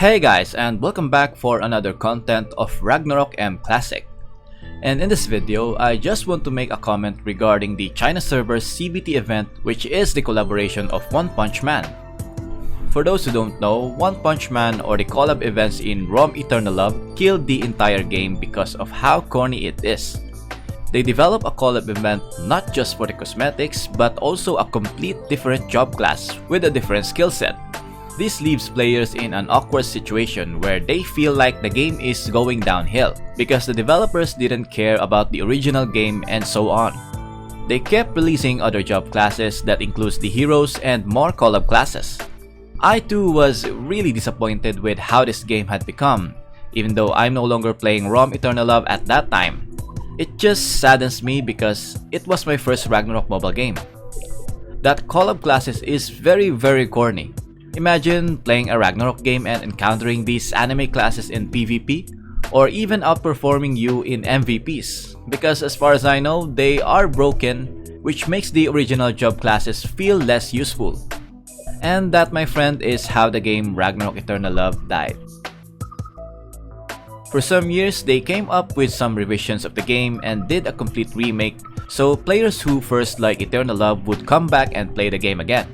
Hey guys, and welcome back for another content of Ragnarok M Classic. And in this video, I just want to make a comment regarding the China server's CBT event, which is the collaboration of One Punch Man. For those who don't know, One Punch Man or the collab events in ROM Eternal Love killed the entire game because of how corny it is. They develop a collab event not just for the cosmetics, but also a complete different job class with a different skill set. This leaves players in an awkward situation where they feel like the game is going downhill because the developers didn't care about the original game and so on. They kept releasing other job classes that includes the heroes and more collab classes. I too was really disappointed with how this game had become, even though I'm no longer playing ROM Eternal Love at that time. It just saddens me because it was my first Ragnarok mobile game. That collab classes is very corny. Imagine playing a Ragnarok game and encountering these anime classes in PvP, or even outperforming you in MVPs, because as far as I know, they are broken, which makes the original job classes feel less useful. And that, my friend, is how the game Ragnarok Eternal Love died. For some years, they came up with some revisions of the game and did a complete remake, so players who first liked Eternal Love would come back and play the game again.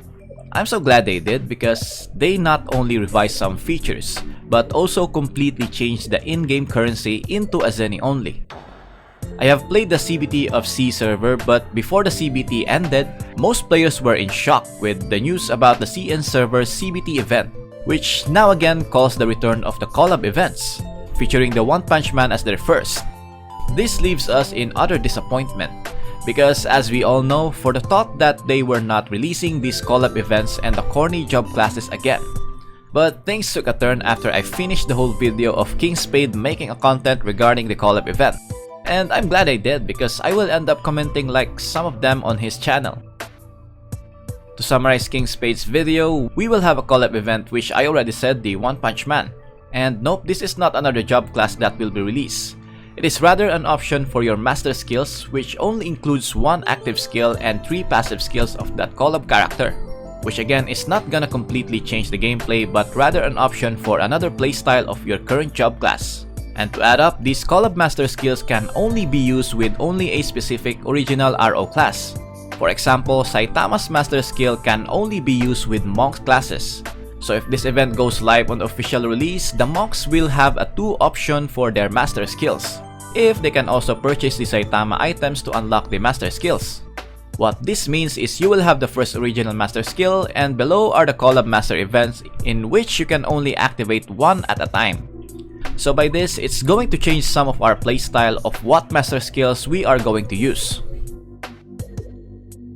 I'm so glad they did because they not only revised some features, but also completely changed the in-game currency into a Zenny only. I have played the CBT of C server, but before the CBT ended, most players were in shock with the news about the CN server CBT event, which now again calls the return of the collab events, featuring the One Punch Man as their first. This leaves us in utter disappointment, because as we all know, for the thought that they were not releasing these collab events and the corny job classes again. But things took a turn after I finished the whole video of King Spade making a content regarding the collab event. And I'm glad I did because I will end up commenting like some of them on his channel. To summarize King Spade's video, we will have a collab event which I already said, the One Punch Man. And nope, this is not another job class that will be released. It is rather an option for your master skills, which only includes one active skill and 3 passive skills of that collab character, which again is not gonna completely change the gameplay but rather an option for another playstyle of your current job class. And to add up, these collab master skills can only be used with only a specific original RO class. For example, Saitama's master skill can only be used with monk classes. So if this event goes live on the official release, the monks will have a 2 option for their master skills, if they can also purchase the Saitama items to unlock the master skills. What this means is you will have the first original master skill, and below are the collab master events in which you can only activate one at a time. So by this, it's going to change some of our playstyle of what master skills we are going to use.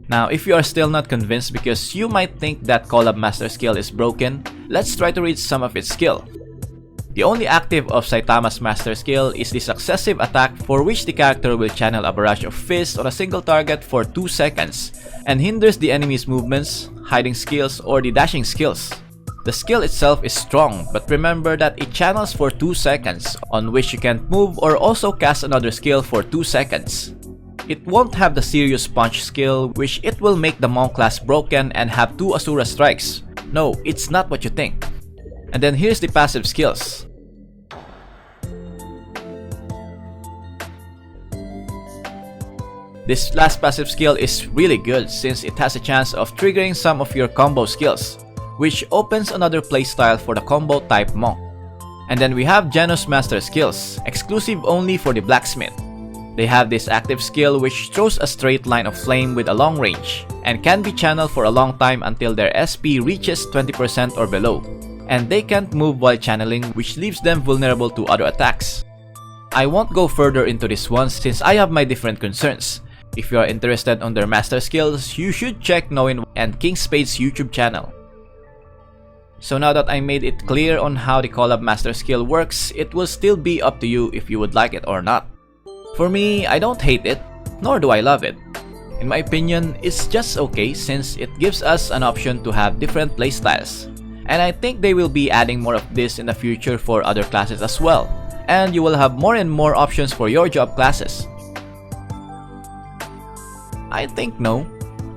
Now, if you are still not convinced because you might think that collab master skill is broken, let's try to read some of its skill. The only active of Saitama's master skill is the successive attack, for which the character will channel a barrage of fists on a single target for 2 seconds and hinders the enemy's movements, hiding skills, or the dashing skills. The skill itself is strong, but remember that it channels for 2 seconds, on which you can't move or also cast another skill for 2 seconds. It won't have the serious punch skill, which it will make the monk class broken and have 2 Asura strikes. No, it's not what you think. And then here's the passive skills. This last passive skill is really good since it has a chance of triggering some of your combo skills, which opens another playstyle for the combo type monk. And then we have Genos master skills, exclusive only for the blacksmith. They have this active skill which throws a straight line of flame with a long range, and can be channeled for a long time until their SP reaches 20% or below. And they can't move while channeling, which leaves them vulnerable to other attacks. I won't go further into this one since I have my different concerns. If you are interested on their master skills, you should check Knowin and King Spade's YouTube channel. So now that I made it clear on how the collab master skill works, it will still be up to you if you would like it or not. For me, I don't hate it, nor do I love it. In my opinion, it's just okay since it gives us an option to have different playstyles. And I think they will be adding more of this in the future for other classes as well. And you will have more and more options for your job classes. I think no.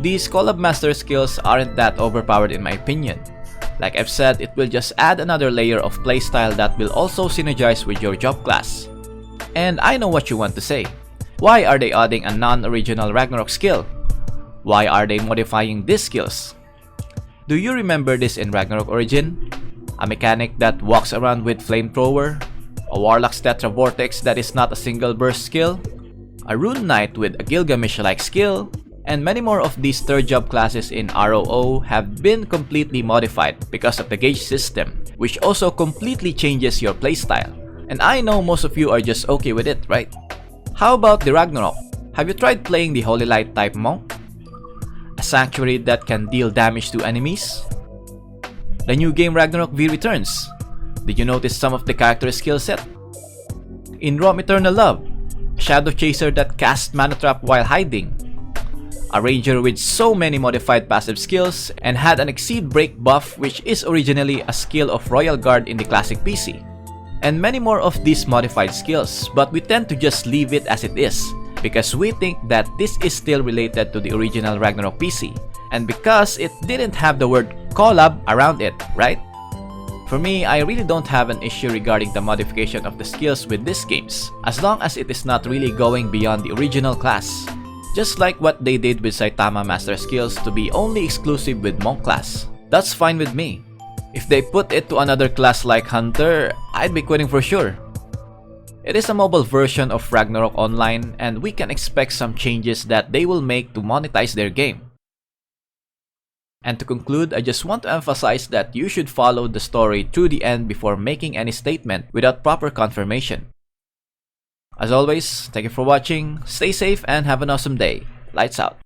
These collab master skills aren't that overpowered in my opinion. Like I've said, it will just add another layer of playstyle that will also synergize with your job class. And I know what you want to say. Why are they adding a non-original Ragnarok skill? Why are they modifying these skills? Do you remember this in Ragnarok Origin? A mechanic that walks around with flamethrower? A Warlock's Tetra Vortex that is not a single burst skill? A Rune Knight with a Gilgamesh-like skill? And many more of these third job classes in ROO have been completely modified because of the gauge system, which also completely changes your playstyle. And I know most of you are just okay with it, right? How about the Ragnarok? Have you tried playing the Holy Light type monk? A sanctuary that can deal damage to enemies? The new game Ragnarok V returns. Did you notice some of the character skill set? In ROM Eternal Love, a Shadow Chaser that casts Mana Trap while hiding. A Ranger with so many modified passive skills and had an Exceed Break buff which is originally a skill of Royal Guard in the classic PC. And many more of these modified skills, but we tend to just leave it as it is because we think that this is still related to the original Ragnarok PC and because it didn't have the word collab around it, right? For me, I really don't have an issue regarding the modification of the skills with these games as long as it is not really going beyond the original class. Just like what they did with Saitama Master Skills to be only exclusive with Monk class. That's fine with me. If they put it to another class like Hunter, I'd be quitting for sure. It is a mobile version of Ragnarok Online and we can expect some changes that they will make to monetize their game. And to conclude, I just want to emphasize that you should follow the story through the end before making any statement without proper confirmation. As always, thank you for watching, stay safe and have an awesome day. Lights out.